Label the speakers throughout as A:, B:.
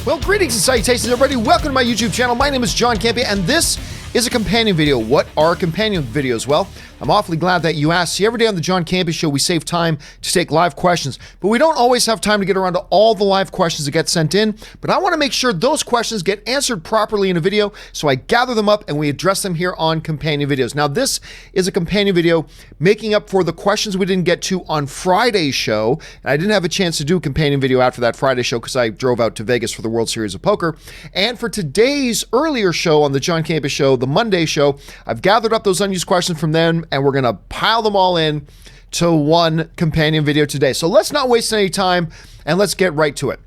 A: Well, greetings and salutations, everybody. Welcome to my YouTube channel. My name is John Campea, and this is a companion video. What are companion videos? Well, I'm awfully glad that you asked. See, every day on the John Campea Show, we save time to take live questions, but we don't always have time to get around to all the live questions that get sent in, but I want to make sure those questions get answered properly in a video, so I gather them up and we address them here on companion videos. Now, this is a companion video making up for the questions we didn't get to on Friday's show, and I didn't have a chance to do a companion video after that Friday show because I drove out to Vegas for the World Series of Poker. And for today's earlier show on the John Campea Show, the Monday show, I've gathered up those unused questions from them, and we're going to pile them all in to one companion video today. So let's not waste any time and let's get right to it.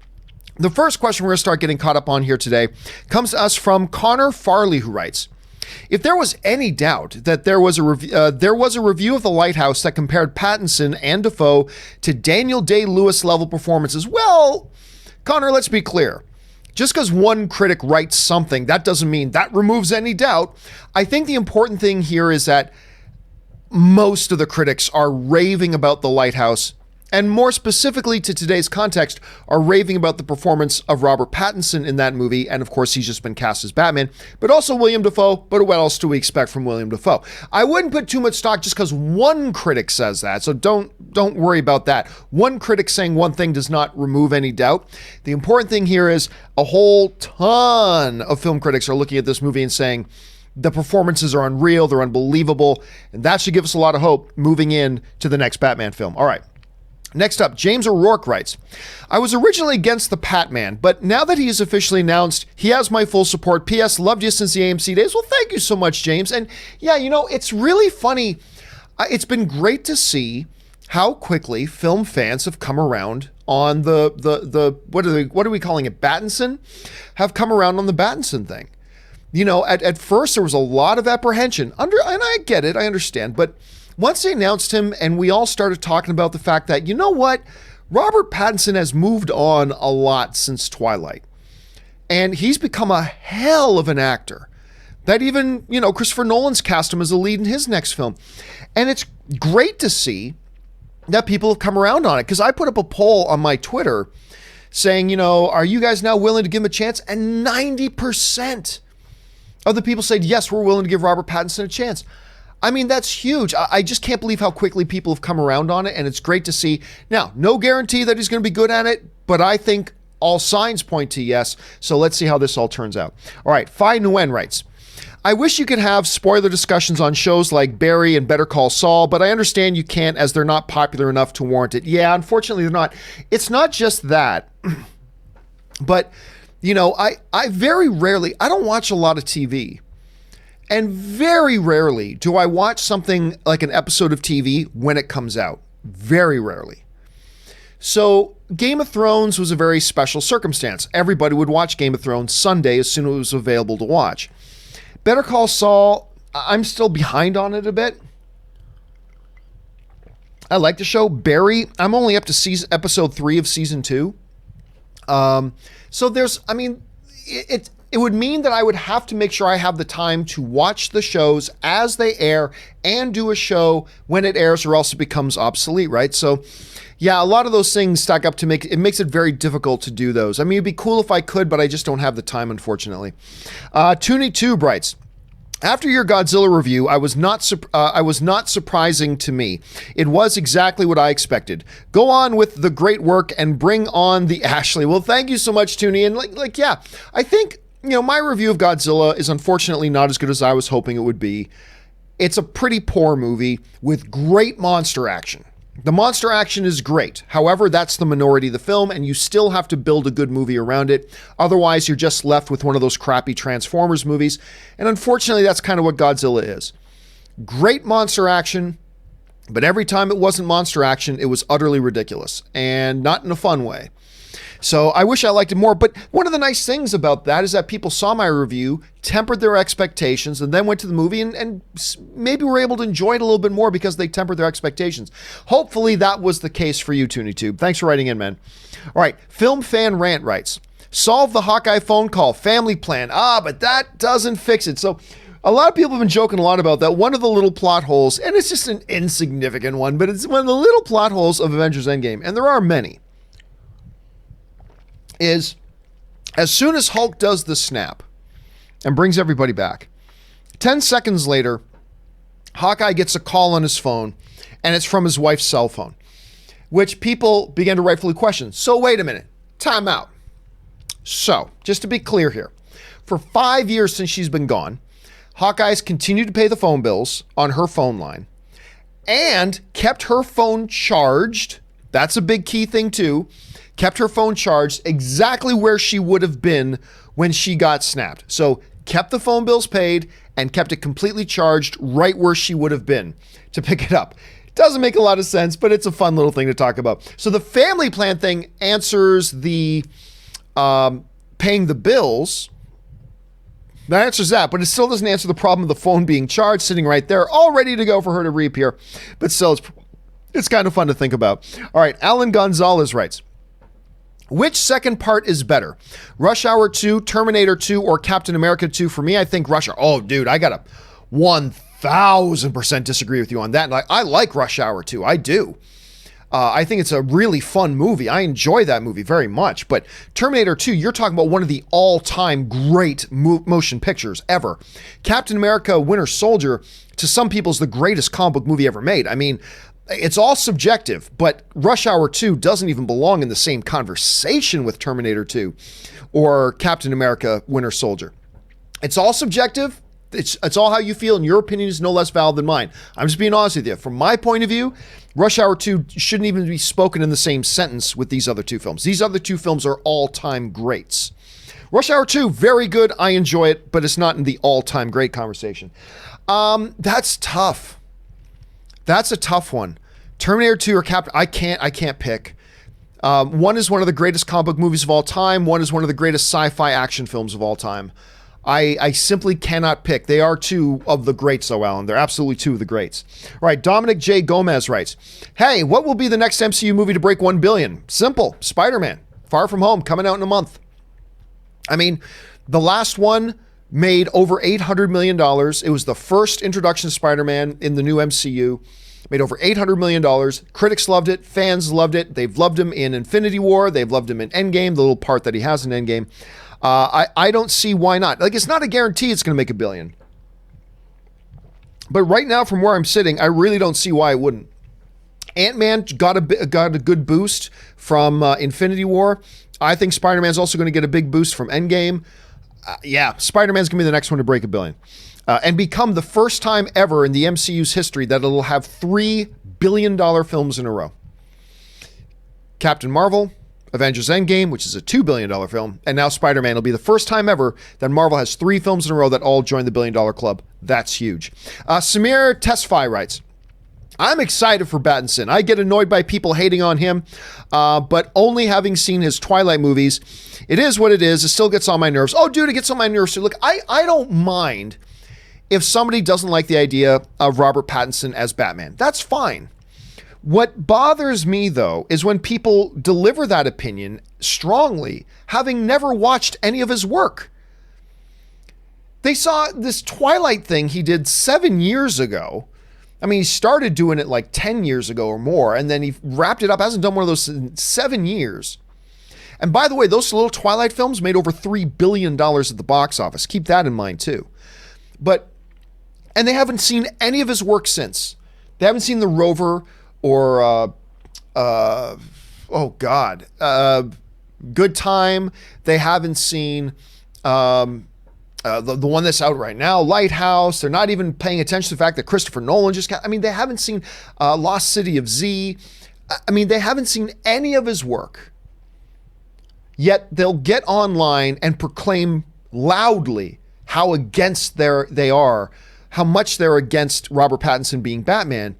A: The first question we're going to start getting caught up on here today comes to us from Connor Farley, who writes, if there was any doubt that there was a review of The Lighthouse that compared Pattinson and Dafoe to Daniel Day-Lewis level performances, well, Connor, let's be clear. Just because one critic writes something, that doesn't mean that removes any doubt. I think the important thing here is that most of the critics are raving about The Lighthouse, and more specifically to today's context, are raving about the performance of Robert Pattinson in that movie, and of course he's just been cast as Batman, but also William Dafoe. But what else do we expect from William Dafoe? I wouldn't put too much stock just because one critic says that, so don't worry about that. One critic saying one thing does not remove any doubt. The important thing here is a whole ton of film critics are looking at this movie and saying, the performances are unreal, they're unbelievable, and that should give us a lot of hope moving in to the next Batman film. All right. Next up, James O'Rourke writes, I was originally against the Patman, but now that he is officially announced, he has my full support. P.S. Loved you since the AMC days. Well, thank you so much, James. And yeah, you know, it's really funny. It's been great to see how quickly film fans have come around on the what are we calling it? Pattinson? Have come around on the Pattinson thing. You know, at first there was a lot of apprehension and I get it, I understand, but once they announced him and we all started talking about the fact that, you know what, Robert Pattinson has moved on a lot since Twilight, and he's become a hell of an actor that even, you know, Christopher Nolan's cast him as a lead in his next film. And it's great to see that people have come around on it, because I put up a poll on my Twitter saying, you know, are you guys now willing to give him a chance? And 90% of the people said, yes, we're willing to give Robert Pattinson a chance. I mean, that's huge. I just can't believe how quickly people have come around on it, and it's great to see. Now, no guarantee that he's going to be good at it, but I think all signs point to yes, so let's see how this all turns out. All right, Phi Nguyen writes, I wish you could have spoiler discussions on shows like Barry and Better Call Saul, but I understand you can't as they're not popular enough to warrant it. Yeah, unfortunately, they're not. It's not just that, but you know, I very rarely, I don't watch a lot of TV, and very rarely do I watch something like an episode of TV when it comes out. Very rarely. So Game of Thrones was a very special circumstance. Everybody would watch Game of Thrones Sunday as soon as it was available to watch. Better Call Saul, I'm still behind on it a bit. I like the show. Barry, I'm only up to episode 3 of season 2. So there's, I mean, it would mean that I would have to make sure I have the time to watch the shows as they air and do a show when it airs, or else it becomes obsolete, right? So yeah, a lot of those things stack up to it makes it very difficult to do those. I mean, it'd be cool if I could, but I just don't have the time, unfortunately. Toonie2 writes, after your Godzilla review, I was not surprising to me. It was exactly what I expected. Go on with the great work and bring on the Ashley. Well, thank you so much, Toonie. And yeah, I think, you know, my review of Godzilla is unfortunately not as good as I was hoping it would be. It's a pretty poor movie with great monster action. The monster action is great. However, that's the minority of the film, and you still have to build a good movie around it. Otherwise, you're just left with one of those crappy Transformers movies. And unfortunately, that's kind of what Godzilla is. Great monster action, but every time it wasn't monster action, it was utterly ridiculous, and not in a fun way. So I wish I liked it more, but one of the nice things about that is that people saw my review, tempered their expectations, and then went to the movie and maybe were able to enjoy it a little bit more because they tempered their expectations. Hopefully that was the case for you, ToonieTube. Thanks for writing in, man. All right, Film Fan Rant writes, solve the Hawkeye phone call, family plan. But that doesn't fix it. So a lot of people have been joking a lot about that. One of the little plot holes, and it's just an insignificant one, but it's one of the little plot holes of Avengers Endgame, and there are many, is As soon as Hulk does the snap and brings everybody back, 10 seconds later, Hawkeye gets a call on his phone, and it's from his wife's cell phone, which people began to rightfully question. So wait a minute, time out. So, just to be clear here, for 5 years since she's been gone, Hawkeye's continued to pay the phone bills on her phone line and kept her phone charged. That's a big key thing too. Kept her phone charged exactly where she would have been when she got snapped. So kept the phone bills paid and kept it completely charged right where she would have been to pick it up. Doesn't make a lot of sense, but it's a fun little thing to talk about. So the family plan thing answers the paying the bills. That answers that, but it still doesn't answer the problem of the phone being charged, sitting right there, all ready to go for her to reappear. But still, it's kind of fun to think about. All right, Alan Gonzalez writes, which second part is better? Rush Hour 2, Terminator 2, or Captain America 2? For me, I think Rush Hour. Oh, dude, I got to 1,000% disagree with you on that. I like Rush Hour 2. I do. I think it's a really fun movie. I enjoy that movie very much. But Terminator 2, you're talking about one of the all-time great motion pictures ever. Captain America Winter Soldier, to some people, is the greatest comic book movie ever made. I mean, it's all subjective, but Rush Hour 2 doesn't even belong in the same conversation with Terminator 2 or Captain America Winter Soldier. It's all subjective. It's all how you feel, and your opinion is no less valid than mine. I'm just being honest with you. From my point of view, Rush Hour 2 shouldn't even be spoken in the same sentence with these other two films. These other two films are all-time greats. Rush Hour 2, very good. I enjoy it, but it's not in the all-time great conversation. That's tough. That's a tough one. Terminator 2 or Captain, I can't pick. One is one of the greatest comic book movies of all time. One is one of the greatest sci-fi action films of all time. I simply cannot pick. They are two of the greats, though, Alan. They're absolutely two of the greats. All right, Dominic J. Gomez writes, hey, what will be the next MCU movie to break 1 billion? Simple, Spider-Man, Far From Home, coming out in a month. I mean, the last one made over $800 million. It was the first introduction of Spider-Man in the new MCU. Made over $800 million. Critics loved it. Fans loved it. They've loved him in Infinity War. They've loved him in Endgame, the little part that he has in Endgame. I don't see why not. Like, it's not a guarantee it's going to make $1 billion. But right now, from where I'm sitting, I really don't see why it wouldn't. Ant-Man got a good boost from Infinity War. I think Spider-Man's also going to get a big boost from Endgame. Yeah, Spider-Man's going to be the next one to break $1 billion. And become the first time ever in the MCU's history that it'll have $3 billion films in a row. Captain Marvel, Avengers Endgame, which is a $2 billion film, and now Spider-Man will be the first time ever that Marvel has 3 films in a row that all join the $1 billion club. That's huge. Samir Tesfaye writes, I'm excited for Pattinson. I get annoyed by people hating on him, but only having seen his Twilight movies, it is what it is. It still gets on my nerves. Oh, dude, it gets on my nerves too. Look, I don't mind if somebody doesn't like the idea of Robert Pattinson as Batman. That's fine. What bothers me, though, is when people deliver that opinion strongly, having never watched any of his work. They saw this Twilight thing he did 7 years ago. I mean, he started doing it like 10 years ago or more, and then he wrapped it up. Hasn't done one of those in 7 years. And by the way, those little Twilight films made over $3 billion at the box office. Keep that in mind, too. And they haven't seen any of his work since. They haven't seen The Rover or, Good Time. They haven't seen the one that's out right now, Lighthouse. They're not even paying attention to the fact that Christopher Nolan they haven't seen Lost City of Z. I mean, they haven't seen any of his work. Yet they'll get online and proclaim loudly how against they are, how much they're against Robert Pattinson being Batman.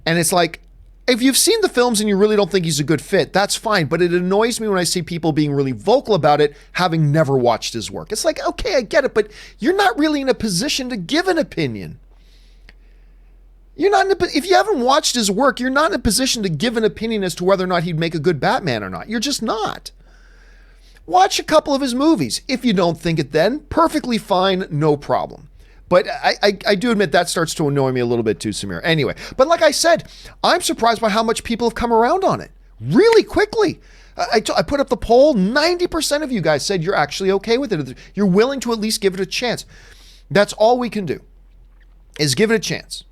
A: And it's like, if you've seen the films and you really don't think he's a good fit, that's fine. But it annoys me when I see people being really vocal about it, having never watched his work. It's like, okay, I get it, but you're not really in a position to give an opinion. If you haven't watched his work, you're not in a position to give an opinion as to whether or not he'd make a good Batman or not. You're just not. Watch a couple of his movies. If you don't think it then, perfectly fine, no problem. But I do admit that starts to annoy me a little bit too, Samir. Anyway, but like I said, I'm surprised by how much people have come around on it. really quickly. I put up the poll. 90% of you guys said you're actually okay with it. You're willing to at least give it a chance. That's all we can do, is give it a chance.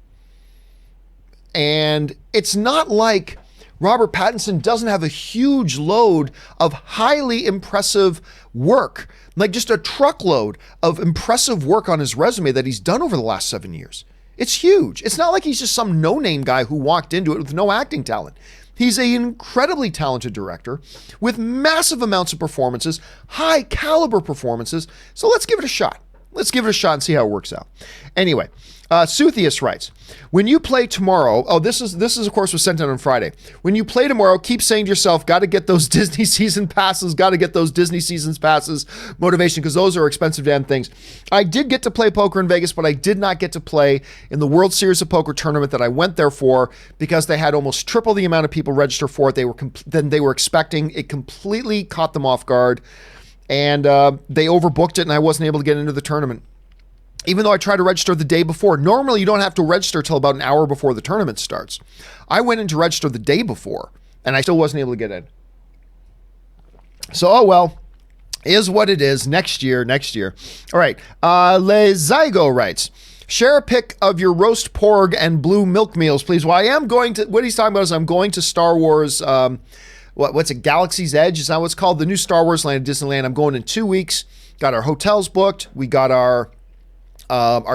A: And it's not like Robert Pattinson doesn't have a huge load of highly impressive work, like just a truckload of impressive work on his resume that he's done over the last 7 years. It's huge. It's not like he's just some no-name guy who walked into it with no acting talent. He's an incredibly talented director with massive amounts of performances, high caliber performances. So let's give it a shot. Let's give it a shot and see how it works out. Anyway, Suthius writes, when you play tomorrow, this is of course was sent out on Friday. When you play tomorrow, keep saying to yourself, got to get those Disney season passes, motivation, because those are expensive damn things. I did get to play poker in Vegas, but I did not get to play in the World Series of Poker tournament that I went there for, because they had almost triple the amount of people register for it than they were expecting. It completely caught them off guard, and they overbooked it, and I wasn't able to get into the tournament. Even though I tried to register the day before. Normally, you don't have to register till about an hour before the tournament starts. I went in to register the day before, and I still wasn't able to get in. So, oh well, is what it is. Next year. All right. Le Zygo writes, share a pic of your roast porg and blue milk meals, please. Well, I am going to, what he's talking about is I'm going to Star Wars, what's it, Galaxy's Edge? Is that what's called? The new Star Wars land at Disneyland. I'm going in 2 weeks. Got our hotels booked. We got our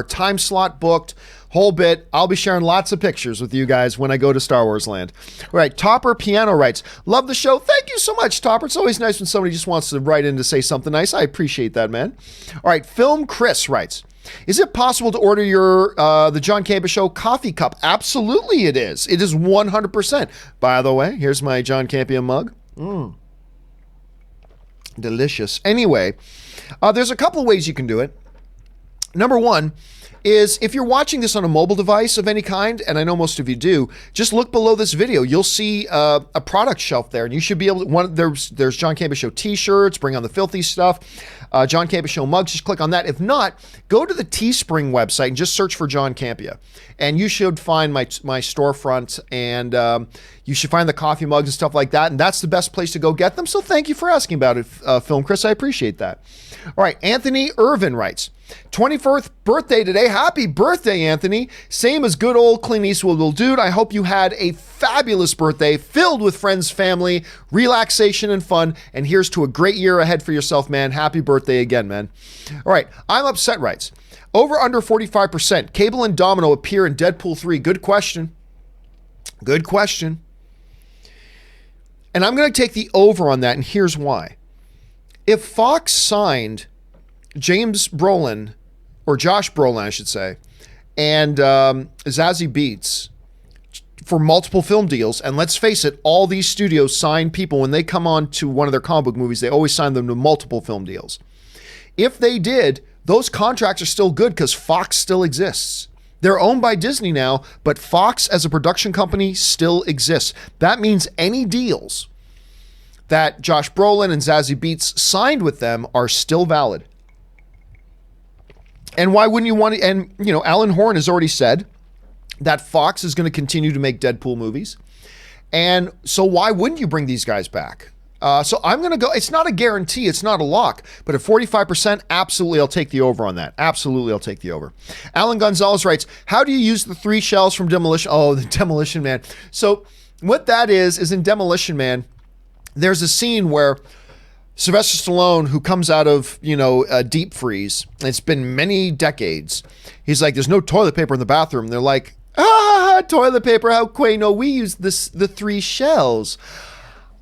A: time slot booked, whole bit. I'll be sharing lots of pictures with you guys when I go to Star Wars Land. All right, Topper Piano writes, love the show. Thank you so much, Topper. It's always nice when somebody just wants to write in to say something nice. I appreciate that, man. All right, Film Chris writes, is it possible to order your the John Campea Show coffee cup? Absolutely it is. It is 100%. By the way, here's my John Campea mug. Delicious. Anyway, there's a couple of ways you can do it. Number one is if you're watching this on a mobile device of any kind, and I know most of you do, just look below this video. You'll see a product shelf there, and you should be able to, there's John Campea Show t-shirts, bring on the filthy stuff, John Campea Show mugs, just click on that. If not, go to the Teespring website and just search for John Campea, and you should find my storefront, and you should find the coffee mugs and stuff like that, and that's the best place to go get them. So thank you for asking about it, Film Chris. I appreciate that. All right, Anthony Irvin writes, 24th birthday today. Happy birthday, Anthony. Same as good old Clint Eastwood will do. I hope you had a fabulous birthday filled with friends, family, relaxation, and fun. And here's to a great year ahead for yourself, man. Happy birthday again, man. All right, I'm Upset writes, over under 45%. Cable and Domino appear in Deadpool 3. Good question. Good question. And I'm going to take the over on that, and here's why. If Fox signed James Brolin, or Josh Brolin, I should say, and Zazie Beetz for multiple film deals, and let's face it, all these studios sign people when they come on to one of their comic book movies, they always sign them to multiple film deals. If they did, those contracts are still good because Fox still exists. They're owned by Disney now, but Fox as a production company still exists. That means any deals that Josh Brolin and Zazie Beetz signed with them are still valid. And why wouldn't you want to? And, you know, Alan Horn has already said that Fox is going to continue to make Deadpool movies. And so why wouldn't you bring these guys back? So I'm going to go, it's not a guarantee, it's not a lock, but at 45%, absolutely I'll take the over on that. Absolutely I'll take the over. Alan Gonzalez writes, how do you use the 3 shells from Demolition? Oh, the Demolition Man. So what that is in Demolition Man, there's a scene where Sylvester Stallone, who comes out of, a deep freeze, it's been many decades. He's like, there's no toilet paper in the bathroom. They're like, toilet paper, how quaint. No, we use the 3 shells.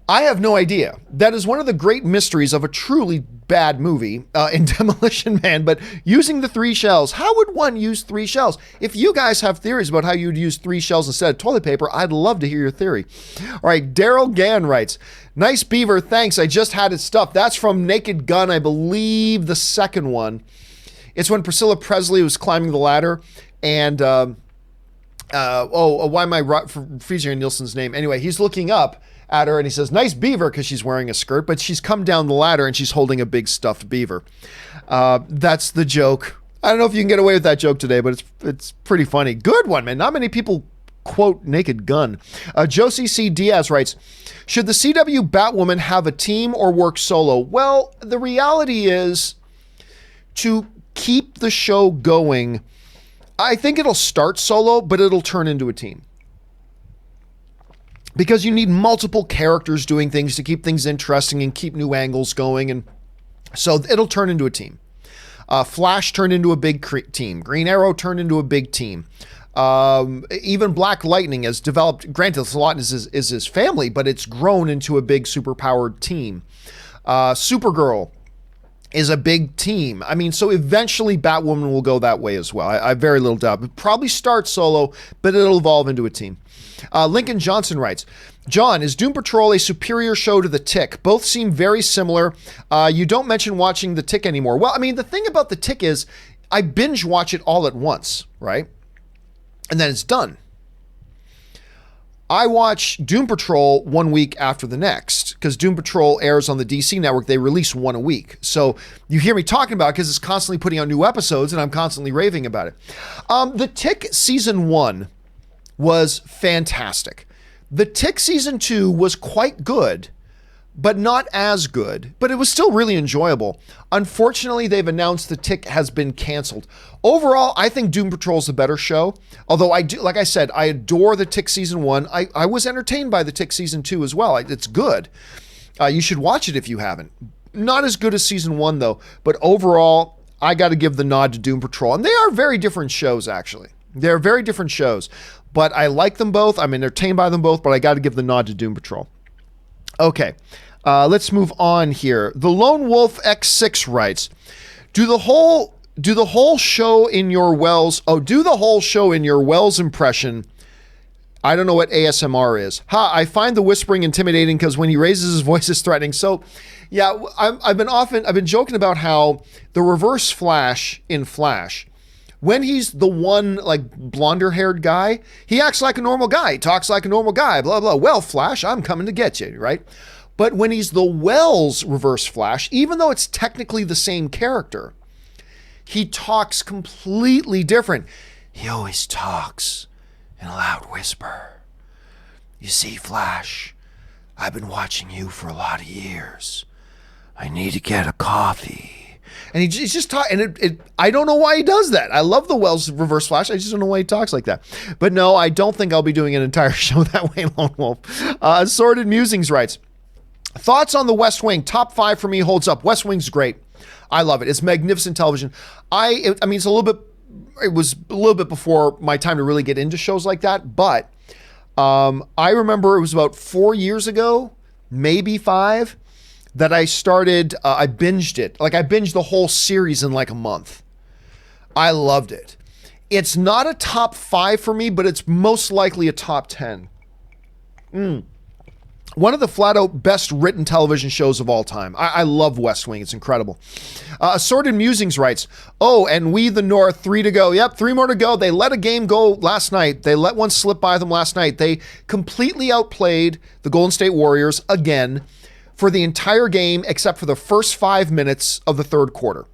A: I have no idea. That is one of the great mysteries of a truly bad movie in Demolition Man, but using the 3 shells, how would one use 3 shells? If you guys have theories about how you'd use 3 shells instead of toilet paper, I'd love to hear your theory. All right, Daryl Gann writes, nice beaver, thanks, I just had it stuffed. That's from Naked Gun, I believe the second one. It's when Priscilla Presley was climbing the ladder, and, why am I freezing Nielsen's name? Anyway, he's looking up at her and he says, nice beaver, because she's wearing a skirt, but she's come down the ladder and she's holding a big stuffed beaver. That's the joke. I don't know if you can get away with that joke today, but it's pretty funny. Good one, man. Not many people quote, naked gun. Josie C. Diaz writes, should the CW Batwoman have a team or work solo? Well, the reality is, to keep the show going, I think it'll start solo, but it'll turn into a team. Because you need multiple characters doing things to keep things interesting and keep new angles going. And so it'll turn into a team. Flash turned into a big team. Green Arrow turned into a big team. Even Black Lightning has developed, granted, a lot is his family, but it's grown into a big superpowered team. Supergirl is a big team. I mean, so eventually Batwoman will go that way as well. I have very little doubt. It probably start solo, but it'll evolve into a team. Lincoln Johnson writes, John, is Doom Patrol a superior show to The Tick? Both seem very similar. You don't mention watching The Tick anymore. Well, I mean, the thing about The Tick is I binge watch it all at once, right? And then it's done. I watch Doom Patrol 1 week after the next because Doom Patrol airs on the DC network. They release one a week. So you hear me talking about it because it's constantly putting out new episodes and I'm constantly raving about it. The Tick season 1 was fantastic. The Tick season 2 was quite good, but not as good, but it was still really enjoyable. Unfortunately, they've announced The Tick has been canceled. Overall, I think Doom Patrol is a better show. Although I do, like I said, I adore The Tick season 1. I was entertained by The Tick season 2 as well. It's good. You should watch it if you haven't. Not as good as season 1 though, but overall, I got to give the nod to Doom Patrol. And they are very different shows, actually. They're very different shows, but I like them both. I'm entertained by them both, but I got to give the nod to Doom Patrol. Okay, let's move on here. The Lone Wolf X6 writes, do the whole show in your Wells impression. I don't know what ASMR is. I find the whispering intimidating because when he raises his voice is threatening. So yeah, I've been joking about how the Reverse Flash in Flash, when he's the one like blonder haired guy, he acts like a normal guy, talks like a normal guy, blah, blah. Well, Flash, I'm coming to get you, right? But when he's the Wells Reverse Flash, even though it's technically the same character, he talks completely different. He always talks in a loud whisper. You see, Flash, I've been watching you for a lot of years. I need to get a coffee. And he's just talking, and I don't know why he does that. I love the Wells Reverse Flash. I just don't know why he talks like that. But no, I don't think I'll be doing an entire show that way, Lone Wolf. Assorted Musings writes, thoughts on the West Wing? Top 5 for me holds up. West Wing's great. I love it. It's magnificent television. I mean, it was a little bit before my time to really get into shows like that. But I remember it was about 4 years ago, maybe 5, that I started, I binged it. Like I binged the whole series in like a month. I loved it. It's not a top 5 for me, but it's most likely a top 10. One of the flat out best written television shows of all time. I love West Wing. It's incredible. Assorted Musings writes, oh, and we the North, 3 to go. Yep, 3 more to go. They let a game go last night. They let one slip by them last night. They completely outplayed the Golden State Warriors again for the entire game, except for the first 5 minutes of the third quarter,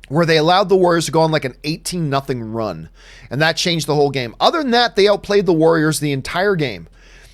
A: where they allowed the Warriors to go on like an 18-0 run. And that changed the whole game. Other than that, they outplayed the Warriors the entire game.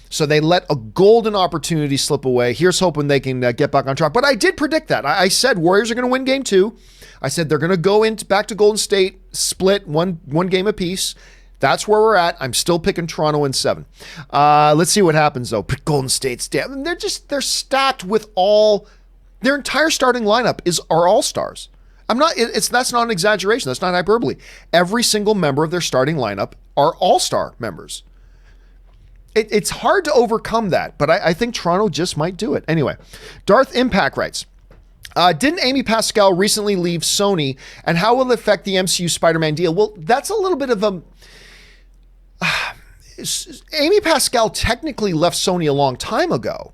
A: So they let a golden opportunity slip away. Here's hoping they can get back on track. But I did predict that. I said Warriors are going to win game 2. I said they're going to go back to Golden State, split one game apiece. That's where we're at. I'm still picking Toronto in 7. Let's see what happens though. Golden State's down. They're stacked with their entire starting lineup are all-stars. That's not an exaggeration. That's not hyperbole. Every single member of their starting lineup are all-star members. It's hard to overcome that, but I think Toronto just might do it. Anyway, Darth Impact writes, didn't Amy Pascal recently leave Sony, and how will it affect the MCU Spider-Man deal? Well, that's a little bit of a... Amy Pascal technically left Sony a long time ago.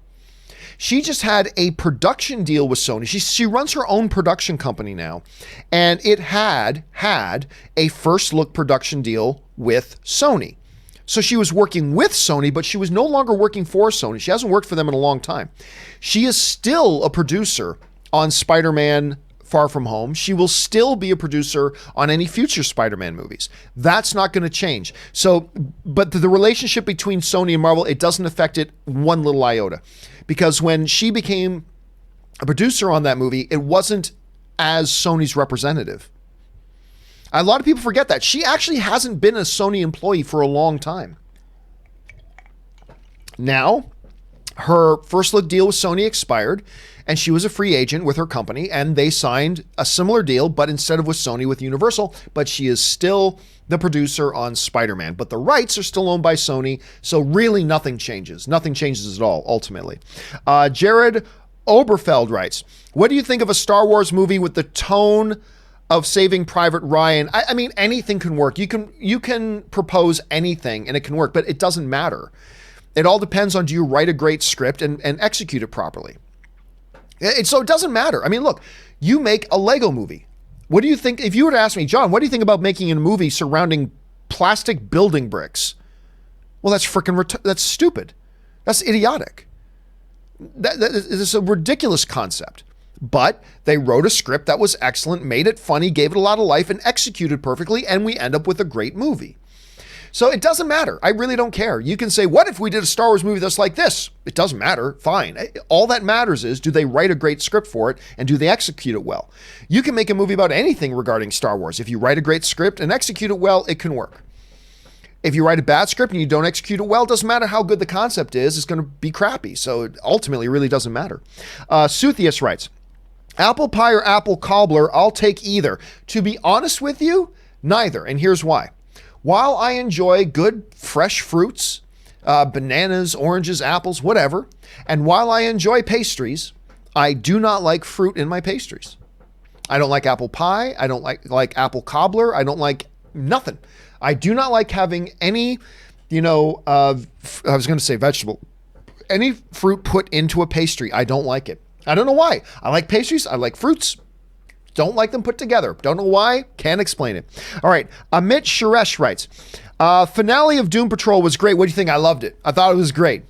A: She just had a production deal with Sony. She runs her own production company now, and it had a first look production deal with Sony. So she was working with Sony, but she was no longer working for Sony. She hasn't worked for them in a long time. She is still a producer on Spider-Man Far From Home, she will still be a producer on any future Spider-Man movies. That's not going to change. So, but the relationship between Sony and Marvel, it doesn't affect it one little iota. Because when she became a producer on that movie, it wasn't as Sony's representative. A lot of people forget that. She actually hasn't been a Sony employee for a long time. Now, her first look deal with Sony expired, and she was a free agent with her company, and they signed a similar deal, but instead of with Sony, with Universal. But she is still the producer on Spider-Man. But the rights are still owned by Sony, so really nothing changes. Nothing changes at all, ultimately. Jared Oberfeld writes, what do you think of a Star Wars movie with the tone of Saving Private Ryan? I mean, anything can work. You can propose anything and it can work, but it doesn't matter. It all depends on, do you write a great script and execute it properly? So it doesn't matter. I mean, look, you make a Lego movie. What do you think? If you were to ask me, John, what do you think about making a movie surrounding plastic building bricks? Well, that's stupid. That's idiotic. That is a ridiculous concept. But they wrote a script that was excellent, made it funny, gave it a lot of life, and executed perfectly, and we end up with a great movie. So it doesn't matter. I really don't care. You can say, what if we did a Star Wars movie that's like this? It doesn't matter. Fine. All that matters is, do they write a great script for it, and do they execute it well? You can make a movie about anything regarding Star Wars. If you write a great script and execute it well, it can work. If you write a bad script and you don't execute it well, it doesn't matter how good the concept is, it's going to be crappy. So it ultimately really doesn't matter. Suthius writes, apple pie or apple cobbler, I'll take either. To be honest with you, neither. And here's why. While I enjoy good fresh fruits, bananas, oranges, apples, whatever, and while I enjoy pastries, I do not like fruit in my pastries. I don't like apple pie. I don't like apple cobbler. I don't like nothing. I do not like having any, I was going to say vegetable, any fruit put into a pastry. I don't like it. I don't know why. I like pastries. I like fruits. Don't like them put together. Don't know why. Can't explain it. All right. Amit Suresh writes, finale of Doom Patrol was great. What do you think? I loved it. I thought it was great.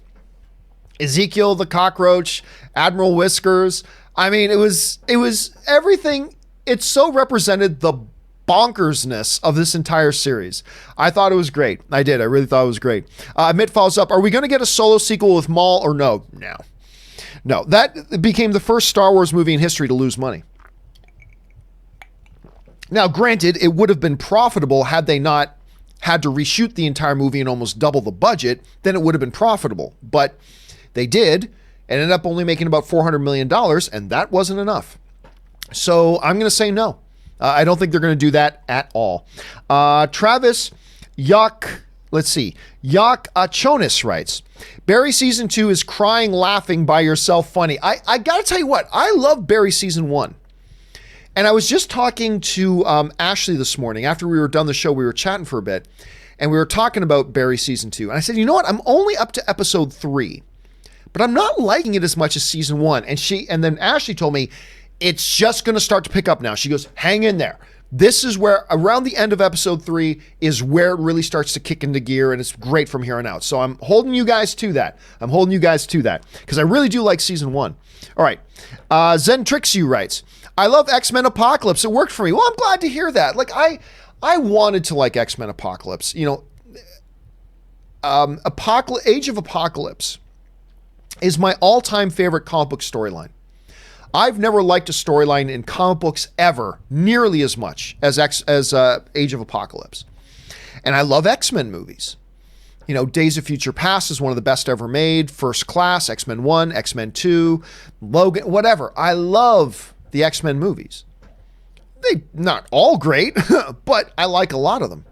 A: Ezekiel the cockroach, Admiral Whiskers. I mean, it was everything. It so represented the bonkersness of this entire series. I thought it was great. I did. I really thought it was great. Amit follows up. Are we going to get a solo sequel with Maul or no? No. That became the first Star Wars movie in history to lose money. Now, granted, it would have been profitable had they not had to reshoot the entire movie and almost double the budget. Then it would have been profitable. But they did, and ended up only making about $400 million, and that wasn't enough. So I'm going to say no. I don't think they're going to do that at all. Travis Achonis writes, Barry Season 2 is crying laughing by yourself funny. I got to tell you what, I love Barry Season 1. And I was just talking to Ashley this morning. After we were done the show, we were chatting for a bit, and we were talking about Barry Season 2. And I said, you know what? I'm only up to episode 3, but I'm not liking it as much as Season 1. And then Ashley told me, it's just going to start to pick up now. She goes, hang in there. This is where, around the end of episode 3, is where it really starts to kick into gear, and it's great from here on out. So I'm holding you guys to that. Because I really do like Season 1. All right. Zen Trixie writes, I love X-Men Apocalypse. It worked for me. Well, I'm glad to hear that. Like, I wanted to like X-Men Apocalypse. Age of Apocalypse is my all-time favorite comic book storyline. I've never liked a storyline in comic books ever nearly as much as Age of Apocalypse. And I love X-Men movies. Days of Future Past is one of the best ever made. First Class, X-Men 1, X-Men 2, Logan, whatever. I love the X-Men movies. They're not all great, but I like a lot of them.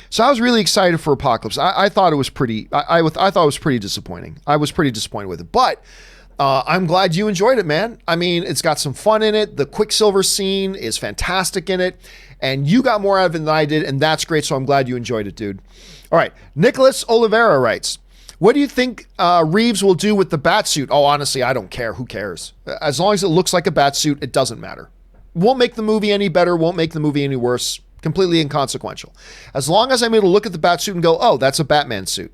A: So I was really excited for Apocalypse. I thought it was pretty. I thought it was pretty disappointing. I was pretty disappointed with it, but I'm glad you enjoyed it, man. I mean, it's got some fun in it. The Quicksilver scene is fantastic in it, and you got more out of it than I did, and that's great. So I'm glad you enjoyed it, dude. All right, Nicholas Oliveira writes, what do you think Reeves will do with the Batsuit? Oh, honestly, I don't care. Who cares? As long as it looks like a Batsuit, it doesn't matter. Won't make the movie any better, won't make the movie any worse. Completely inconsequential. As long as I'm able to look at the Batsuit and go, oh, that's a Batman suit.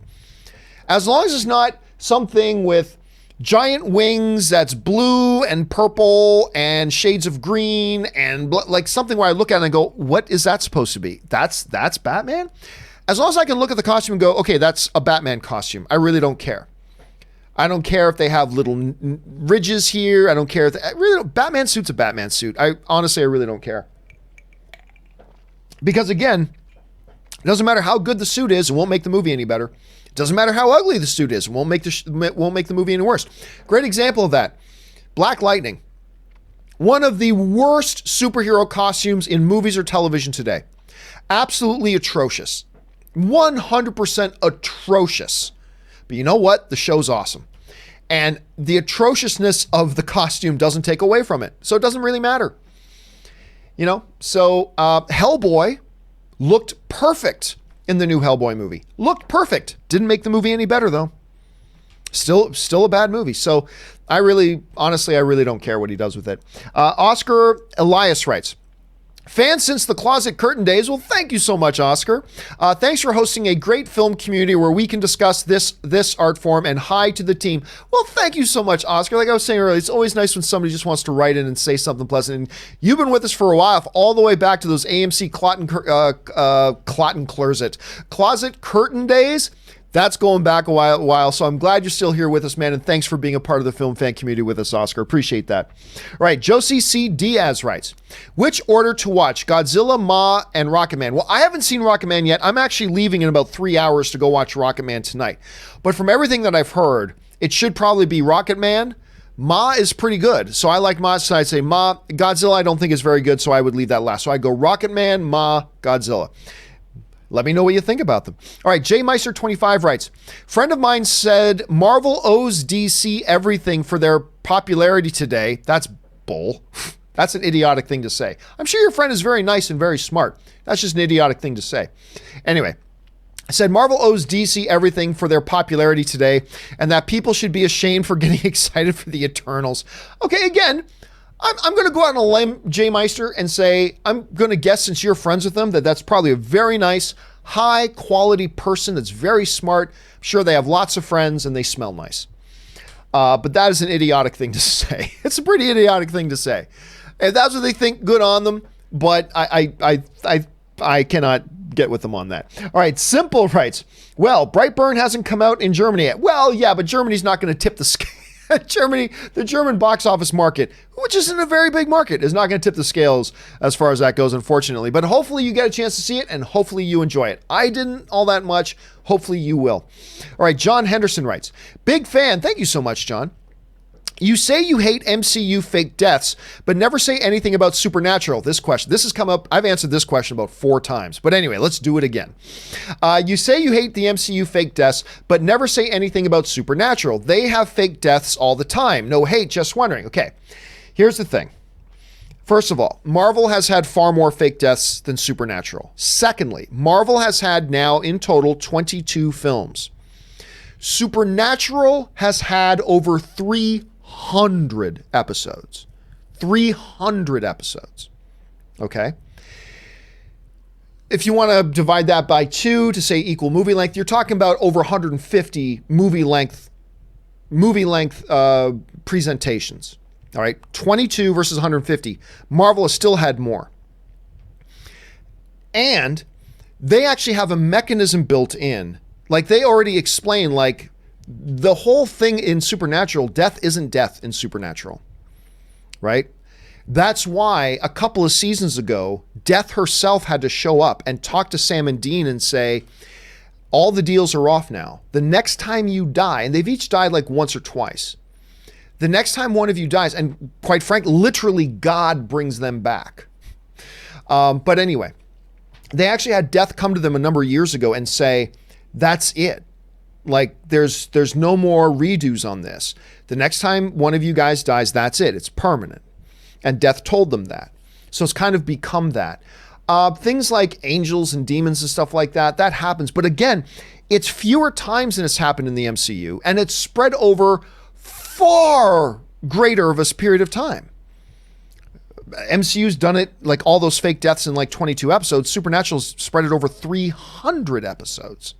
A: As long as it's not something with giant wings that's blue and purple and shades of green and like something where I look at it and go, what is that supposed to be? That's Batman? As long as I can look at the costume and go, okay, that's a Batman costume. I really don't care. I don't care if they have little ridges here. I don't care if Batman suit's a Batman suit. I really don't care. Because again, it doesn't matter how good the suit is, it won't make the movie any better. It doesn't matter how ugly the suit is, it won't make the movie any worse. Great example of that, Black Lightning. One of the worst superhero costumes in movies or television today. Absolutely atrocious. 100% atrocious. But you know what? The show's awesome. And the atrociousness of the costume doesn't take away from it. So it doesn't really matter. You know? So Hellboy looked perfect in the new Hellboy movie. Looked perfect. Didn't make the movie any better though. Still a bad movie. So honestly, I really don't care what he does with it. Oscar Elias writes, fans since the closet curtain days. Well, thank you so much, Oscar. Thanks for hosting a great film community where we can discuss this art form, and hi to the team. Well, thank you so much, Oscar. Like I was saying earlier, it's always nice when somebody just wants to write in and say something pleasant. And you've been with us for a while, all the way back to those AMC closet curtain days. That's going back a while, so I'm glad you're still here with us, man, and thanks for being a part of the film fan community with us, Oscar. Appreciate that. All right, Josie C. Diaz writes, which order to watch, Godzilla, Ma, and Rocket Man? Well, I haven't seen Rocket Man yet. I'm actually leaving in about 3 hours to go watch Rocket Man tonight. But from everything that I've heard, it should probably be Rocket Man. Ma is pretty good, so I like Ma, so I'd say Ma. Godzilla I don't think is very good, so I would leave that last. So I go Rocket Man, Ma, Godzilla. Let me know what you think about them. All right, J Meister 25 writes, friend of mine said Marvel owes DC everything for their popularity today. That's bull. That's an idiotic thing to say. I'm sure your friend is very nice and very smart. That's just an idiotic thing to say. Anyway, I said Marvel owes DC everything for their popularity today, and that people should be ashamed for getting excited for the Eternals. Okay, again, I'm going to go out on a limb, Jay Meister, and say, I'm going to guess, since you're friends with them, that's probably a very nice, high quality person that's very smart. I'm sure they have lots of friends and they smell nice. But that is an idiotic thing to say. It's a pretty idiotic thing to say. If that's what they think, good on them. But I cannot get with them on that. All right, Simple writes, well, Brightburn hasn't come out in Germany yet. Well, yeah, but Germany's not going to tip the scale. The German box office market, which isn't a very big market, is not going to tip the scales as far as that goes, unfortunately. But hopefully you get a chance to see it, and hopefully you enjoy it. I didn't all that much. Hopefully you will. All right, John Henderson writes, big fan. Thank you so much, John. You say you hate MCU fake deaths, but never say anything about Supernatural. This has come up. I've answered this question about 4 times. But anyway, let's do it again. You say you hate the MCU fake deaths, but never say anything about Supernatural. They have fake deaths all the time. No hate, just wondering. Okay, here's the thing. First of all, Marvel has had far more fake deaths than Supernatural. Secondly, Marvel has had now in total 22 films. Supernatural has had over 300 episodes. 300 episodes. Okay? If you want to divide that by 2 to say equal movie length, you're talking about over 150 movie length presentations. All right? 22 versus 150. Marvel has still had more. And they actually have a mechanism built in. Like they already explain, like, the whole thing in Supernatural, death isn't death in Supernatural, right? That's why a couple of seasons ago, Death herself had to show up and talk to Sam and Dean and say, all the deals are off now. The next time you die, and they've each died like once or twice. The next time one of you dies, and quite frankly, literally God brings them back. But anyway, they actually had Death come to them a number of years ago and say, that's it. Like there's no more redos on this. The next time one of you guys dies, that's it. It's permanent. And Death told them that. So it's kind of become that. Things like angels and demons and stuff like that, that happens. But again, it's fewer times than it's happened in the MCU, and it's spread over far greater of a period of time. MCU's done it, like all those fake deaths in like 22 episodes. Supernatural's spread it over 300 episodes.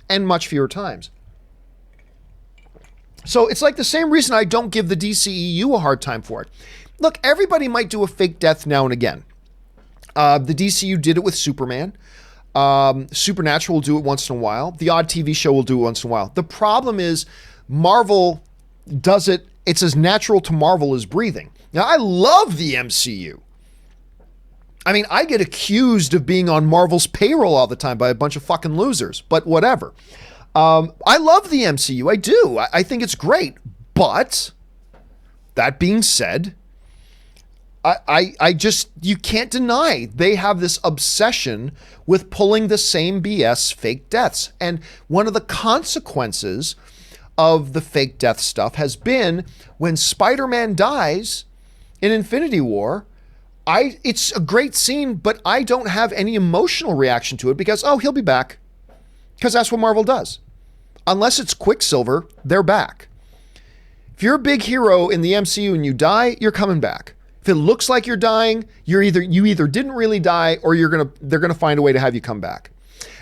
A: And much fewer times. So it's like the same reason I don't give the DCEU a hard time for it. Look, everybody might do a fake death now and again. The DCU did it with Superman. Supernatural will do it once in a while. The odd TV show will do it once in a while. The problem is Marvel does it. It's as natural to Marvel as breathing. Now, I love the MCU. I mean, I get accused of being on Marvel's payroll all the time by a bunch of fucking losers, but whatever. I love the MCU. I do. I think it's great. But that being said, I just, you can't deny they have this obsession with pulling the same BS fake deaths. And one of the consequences of the fake death stuff has been when Spider-Man dies in Infinity War, it's a great scene, but I don't have any emotional reaction to it because, oh, he'll be back. Because that's what Marvel does. Unless it's Quicksilver, they're back. If you're a big hero in the MCU and you die, you're coming back. If it looks like you're dying, you either didn't really die or they're gonna find a way to have you come back.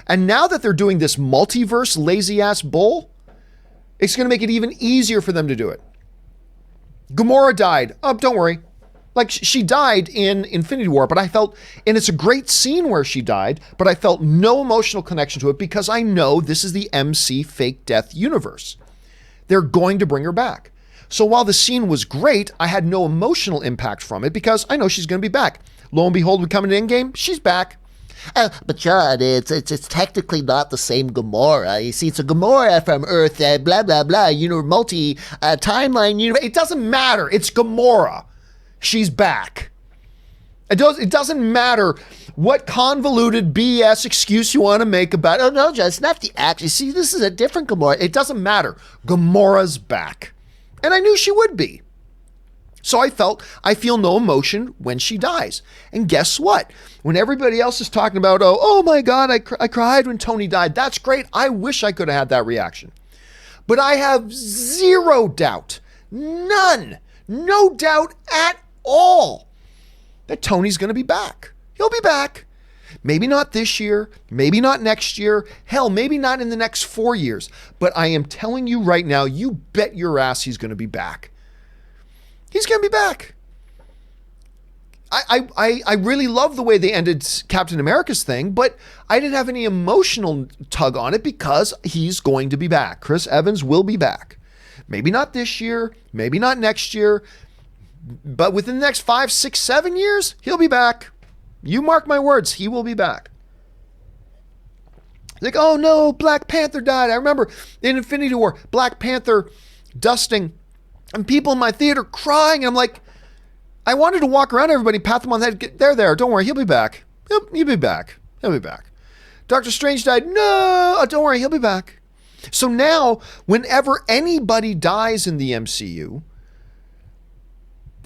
A: And now that they're doing this multiverse lazy ass bull, it's gonna make it even easier for them to do it. Gamora died. Oh, don't worry. Like, she died in Infinity War, but I felt, and it's a great scene where she died, but I felt no emotional connection to it because I know this is the MC fake death universe. They're going to bring her back. So while the scene was great, I had no emotional impact from it because I know she's going to be back. Lo and behold, we come into Endgame, she's back.
B: But John, it's technically not the same Gamora. You see, it's a Gamora from Earth, blah, blah, blah, timeline.
A: It doesn't matter. It's Gamora. She's back. It doesn't matter what convoluted BS excuse you want to make about it.
B: Oh, no, John, it's not the action. See, this is a different Gamora.
A: It doesn't matter. Gamora's back. And I knew she would be. So I feel no emotion when she dies. And guess what? When everybody else is talking about, oh my God, I cried when Tony died. That's great. I wish I could have had that reaction. But I have zero doubt, none, no doubt at all that Tony's going to be back. He'll be back. Maybe not this year, maybe not next year, hell, maybe not in the next 4 years. But I am telling you right now, you bet your ass he's going to be back. He's going to be back. I really love the way they ended Captain America's thing, but I didn't have any emotional tug on it because he's going to be back. Chris Evans will be back. Maybe not this year, maybe not next year, but within the next 5, 6, 7 years, he'll be back. You mark my words, he will be back. Like, oh no, Black Panther died. I remember in Infinity War, Black Panther dusting and people in my theater crying. And I'm like, I wanted to walk around everybody, pat them on the head. They're there. Don't worry, he'll be back. He'll be back. He'll be back. Doctor Strange died. No, don't worry, he'll be back. So now, whenever anybody dies in the MCU,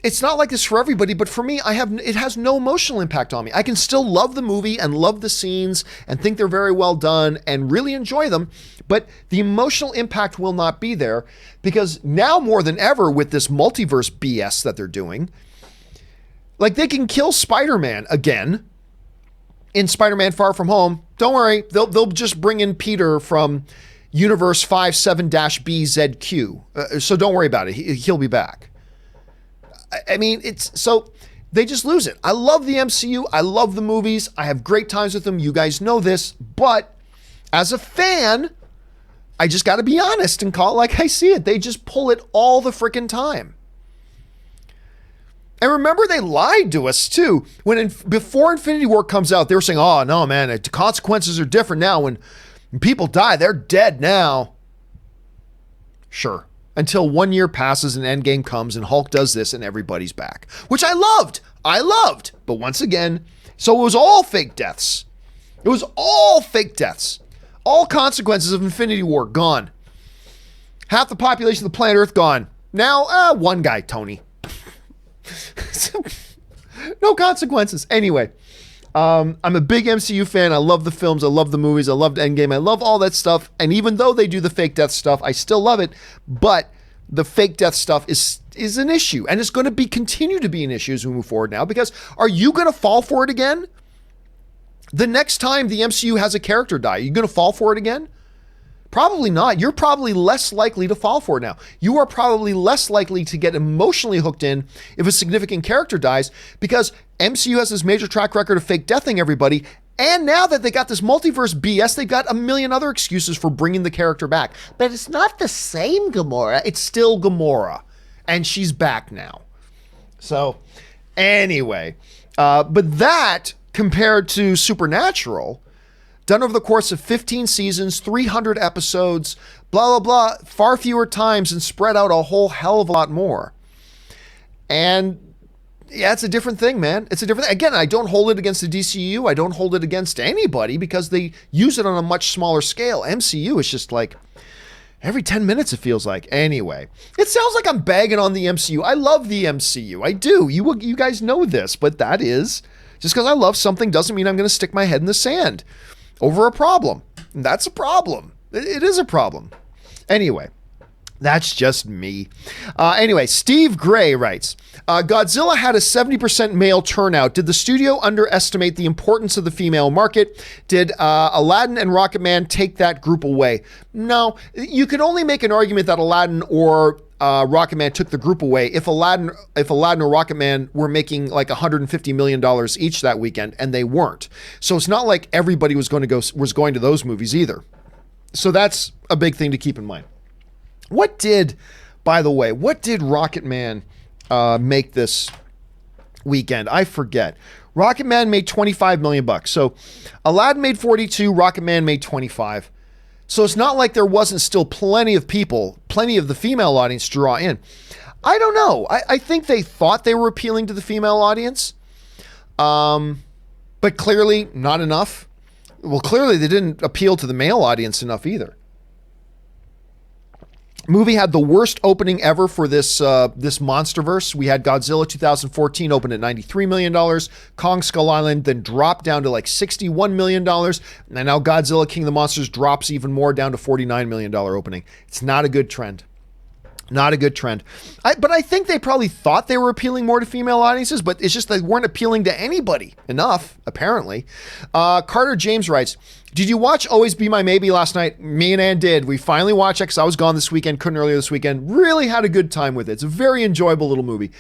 A: it's not like this for everybody, but for me, it has no emotional impact on me. I can still love the movie and love the scenes and think they're very well done and really enjoy them, but the emotional impact will not be there because now more than ever with this multiverse BS that they're doing, like they can kill Spider-Man again in Spider-Man Far From Home. Don't worry, they'll just bring in Peter from Universe 57-BZQ. So don't worry about it. He'll be back. I mean, so they just lose it. I love the MCU. I love the movies. I have great times with them. You guys know this, but as a fan, I just got to be honest and call it like I see it. They just pull it all the freaking time. And remember, they lied to us too. Before Infinity War comes out, they were saying, oh no, man, the consequences are different now. When people die, they're dead now. Sure. Until 1 year passes and Endgame comes and Hulk does this and everybody's back. Which I loved. But once again, so it was all fake deaths. It was all fake deaths. All consequences of Infinity War gone. Half the population of the planet Earth gone. Now, one guy, Tony. No consequences. Anyway, I'm a big MCU fan. I love the films. I love the movies. I loved Endgame. I love all that stuff. And even though they do the fake death stuff, I still love it. But the fake death stuff is an issue. And it's going to continue to be an issue as we move forward now. Because are you going to fall for it again? The next time the MCU has a character die, are you going to fall for it again? Probably not. You're probably less likely to fall for it now. You are probably less likely to get emotionally hooked in if a significant character dies, because MCU has this major track record of fake deathing everybody. And now that they got this multiverse BS, they've got a million other excuses for bringing the character back.
B: But it's not the same Gamora.
A: It's still Gamora. And she's back now. So, anyway. But that, compared to Supernatural, done over the course of 15 seasons, 300 episodes, blah, blah, blah, far fewer times, and spread out a whole hell of a lot more. And yeah, it's a different thing, man. It's a different thing. Again, I don't hold it against the DCU. I don't hold it against anybody because they use it on a much smaller scale. MCU is just like every 10 minutes, it feels like. Anyway, it sounds like I'm bagging on the MCU. I love the MCU. I do. You guys know this, but that is just because I love something doesn't mean I'm going to stick my head in the sand over a problem. That's a problem. It is a problem. Anyway, that's just me. Anyway, Steve Gray writes, Godzilla had a 70% male turnout. Did the studio underestimate the importance of the female market? Did Aladdin and Rocket Man take that group away? No, you could only make an argument that Aladdin or Rocket Man took the group away if Aladdin or Rocket Man were making like $150 million each that weekend, and they weren't. So it's not like everybody was going to those movies either. So that's a big thing to keep in mind. By the way, what did Rocket Man make this weekend? I forget. Rocket Man made $25 million. So Aladdin made 42, Rocket Man made 25. So it's not like there wasn't still plenty of the female audience to draw in. I don't know. I think they thought they were appealing to the female audience, but clearly not enough. Well, clearly they didn't appeal to the male audience enough either. Movie had the worst opening ever for this MonsterVerse. We had Godzilla 2014 open at $93 million. Kong Skull Island then dropped down to like $61 million. And now Godzilla King of the Monsters drops even more down to $49 million opening. It's not a good trend. Not a good trend. But I think they probably thought they were appealing more to female audiences, but it's just they weren't appealing to anybody enough, apparently. Carter James writes, did you watch Always Be My Maybe last night? Me and Ann did. We finally watched it because I was gone this weekend, couldn't earlier this weekend. Really had a good time with it. It's a very enjoyable little movie.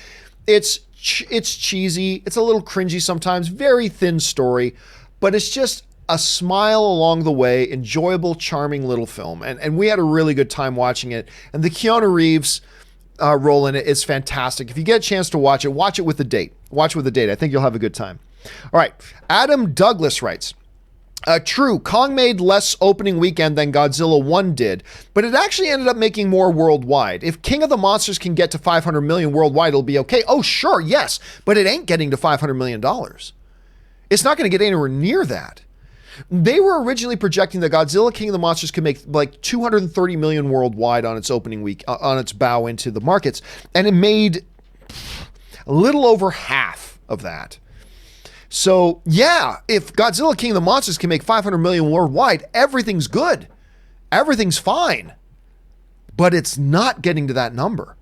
A: It's cheesy. It's a little cringy sometimes. Very thin story, but it's just a smile along the way, enjoyable, charming little film. And we had a really good time watching it. And the Keanu Reeves role in it is fantastic. If you get a chance to watch it with the date. Watch it with the date. I think you'll have a good time. All right. Adam Douglas writes, true, Kong made less opening weekend than Godzilla 1 did, but it actually ended up making more worldwide. If King of the Monsters can get to $500 million worldwide, it'll be okay. Oh, sure, yes, but it ain't getting to $500 million. It's not going to get anywhere near that. They were originally projecting that Godzilla King of the Monsters could make like $230 million worldwide on its opening week, on its bow into the markets, and it made a little over half of that. So yeah, if Godzilla King of the Monsters can make $500 million worldwide, everything's good. Everything's fine. But it's not getting to that number.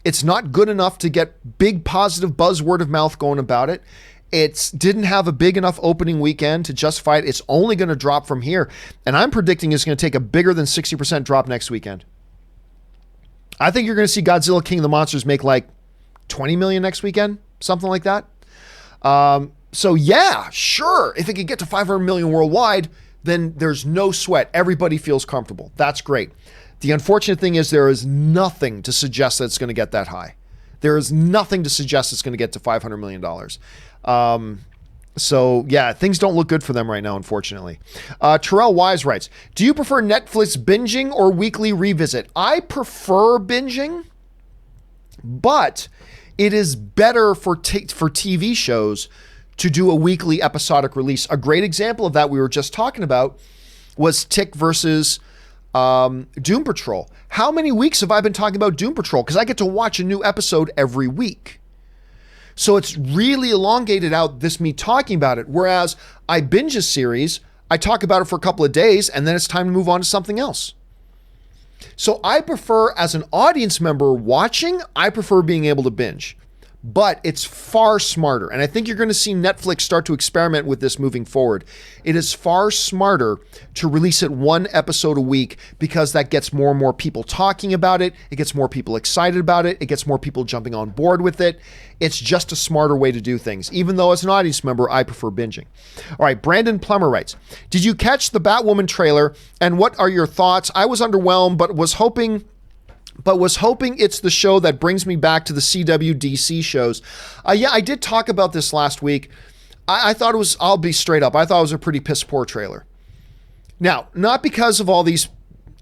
A: It's not good enough to get big positive buzz, word of mouth going about it. It didn't have a big enough opening weekend to justify it. It's only going to drop from here. And I'm predicting it's going to take a bigger than 60% drop next weekend. I think you're going to see Godzilla King of the Monsters make like 20 million next weekend, something like that. So yeah, sure. If it can get to 500 million worldwide, then there's no sweat. Everybody feels comfortable. That's great. The unfortunate thing is there is nothing to suggest that it's going to get that high. There is nothing to suggest it's going to get to $500 million. So yeah, things don't look good for them right now, unfortunately. Terrell Wise writes, do you prefer Netflix binging or weekly revisit? I prefer binging, but it is better for TV shows to do a weekly episodic release. A great example of that we were just talking about was Tick versus Doom Patrol. How many weeks have I been talking about Doom Patrol? Because I get to watch a new episode every week. So it's really elongated out this me talking about it. Whereas I binge a series, I talk about it for a couple of days, and then it's time to move on to something else. So I prefer, as an audience member watching, I prefer being able to binge. but it's far smarter. And I think you're going to see Netflix start to experiment with this moving forward. It is far smarter to release it one episode a week because that gets more and more people talking about it. It gets more people excited about it. It gets more people jumping on board with it. It's just a smarter way to do things, even though as an audience member, I prefer binging. All right, Brandon Plummer writes, did you catch the Batwoman trailer and what are your thoughts? I was underwhelmed, but was hoping it's the show that brings me back to the CW DC shows. Yeah, I did talk about this last week. I thought it was, I'll be straight up, I thought it was a pretty piss poor trailer. Now, not because of all these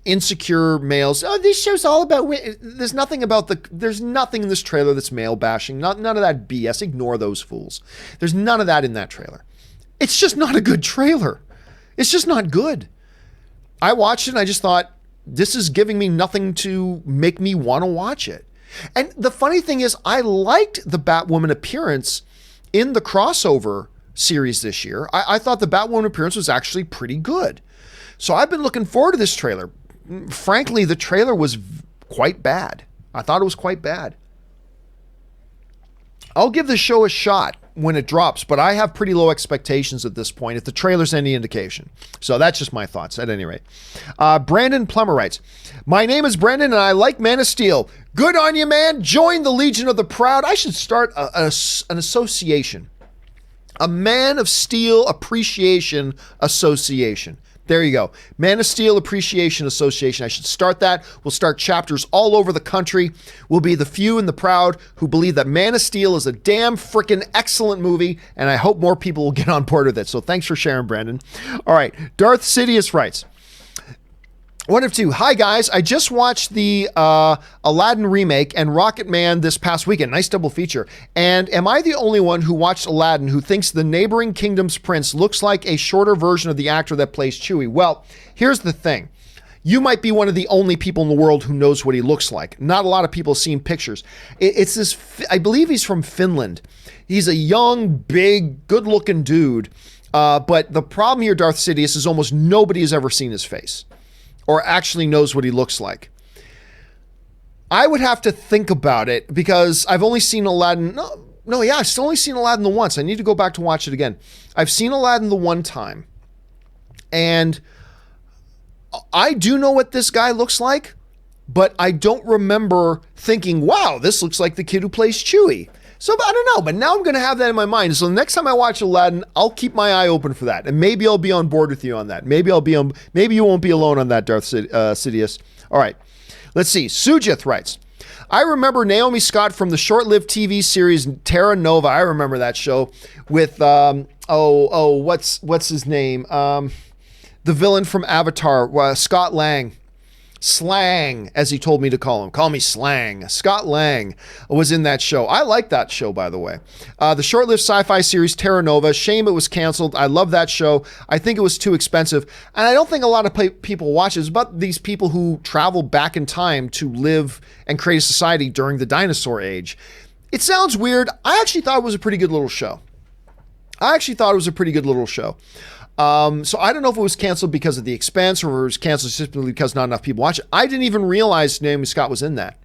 A: insecure males. Oh, this show's all about there's nothing in this trailer that's male bashing. None of that BS. Ignore those fools. There's none of that in that trailer. It's just not a good trailer. It's just not good. I watched it and I just thought, this is giving me nothing to make me want to watch it. And the funny thing is, I liked the Batwoman appearance in the crossover series this year. I thought the Batwoman appearance was actually pretty good. So I've been looking forward to this trailer. Frankly, the trailer was quite bad. I thought it was quite bad. I'll give the show a shot when it drops, but I have pretty low expectations at this point, if the trailer's any indication. So that's just my thoughts at any rate. Brandon Plummer writes, my name is Brendan and I like Man of Steel. Good on you, man. Join the Legion of the Proud. I should start an association. A Man of Steel Appreciation Association. There you go. Man of Steel Appreciation Association. I should start that. We'll start chapters all over the country. We'll be the few and the proud who believe that Man of Steel is a damn freaking excellent movie, and I hope more people will get on board with it. So thanks for sharing, Brandon. All right. Darth Sidious writes, one of two. Hi, guys. I just watched the Aladdin remake and Rocket Man this past weekend. Nice double feature. And am I the only one who watched Aladdin who thinks the neighboring kingdom's prince looks like a shorter version of the actor that plays Chewie? Well, here's the thing. You might be one of the only people in the world who knows what he looks like. Not a lot of people have seen pictures. It's this, I believe he's from Finland. He's a young, big, good-looking dude. But the problem here, Darth Sidious, is almost nobody has ever seen his face or actually knows what he looks like. I would have to think about it because I've only seen Aladdin. I've still only seen Aladdin the once. I need to go back to watch it again. I've seen Aladdin the one time. And I do know what this guy looks like, but I don't remember thinking, wow, this looks like the kid who plays Chewie. So I don't know, but now I'm going to have that in my mind. So the next time I watch Aladdin, I'll keep my eye open for that. And maybe I'll be on board with you on that. Maybe you won't be alone on that, Darth Sidious. All right. Let's see. Sujith writes, I remember Naomi Scott from the short-lived TV series Terra Nova. I remember that show with, what's his name? The villain from Avatar, Scott Lang. Slang, as he told me to call him. Call me Slang. Scott Lang was in that show. I like that show, by the way. The short-lived sci-fi series Terra Nova. Shame it was canceled. I love that show. I think it was too expensive. And I don't think a lot of people watch it. It's about these people who travel back in time to live and create a society during the dinosaur age. It sounds weird. I actually thought it was a pretty good little show. So I don't know if it was canceled because of the expense or it was canceled simply because not enough people watch it. I didn't even realize Naomi Scott was in that.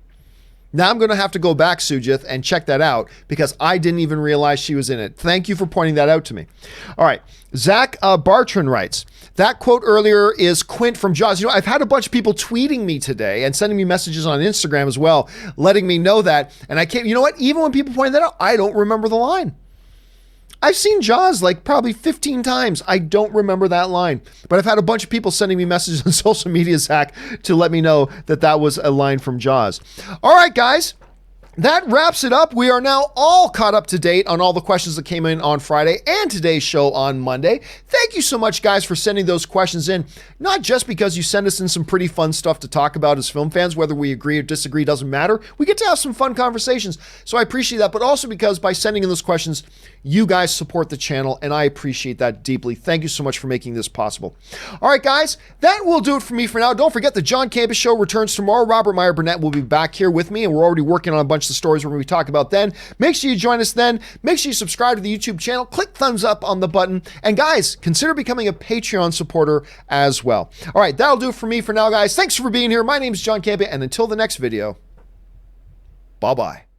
A: Now I'm going to have to go back, Sujith, and check that out because I didn't even realize she was in it. Thank you for pointing that out to me. All right. Zach Bartran writes, that quote earlier is Quint from Jaws. You know, I've had a bunch of people tweeting me today and sending me messages on Instagram as well, letting me know that. And I can't, you know what? Even when people point that out, I don't remember the line. I've seen Jaws like probably 15 times. I don't remember that line. But I've had a bunch of people sending me messages on social media, Zach, to let me know that that was a line from Jaws. All right, guys. That wraps it up. We are now all caught up to date on all the questions that came in on Friday and today's show on Monday. Thank you so much, guys, for sending those questions in. Not just because you send us in some pretty fun stuff to talk about as film fans, whether we agree or disagree doesn't matter. We get to have some fun conversations. So I appreciate that, but also because by sending in those questions, you guys support the channel, and I appreciate that deeply. Thank you so much for making this possible. All right, guys, that will do it for me for now. Don't forget the John Campea Show returns tomorrow. Robert Meyer Burnett will be back here with me, and we're already working on a bunch of the stories we're going to be talking about then. Make sure you join us then. Make sure you subscribe to the YouTube channel. Click thumbs up on the button. And guys, consider becoming a Patreon supporter as well. All right, that'll do it for me for now, guys. Thanks for being here. My name is John Campea, and until the next video, bye-bye.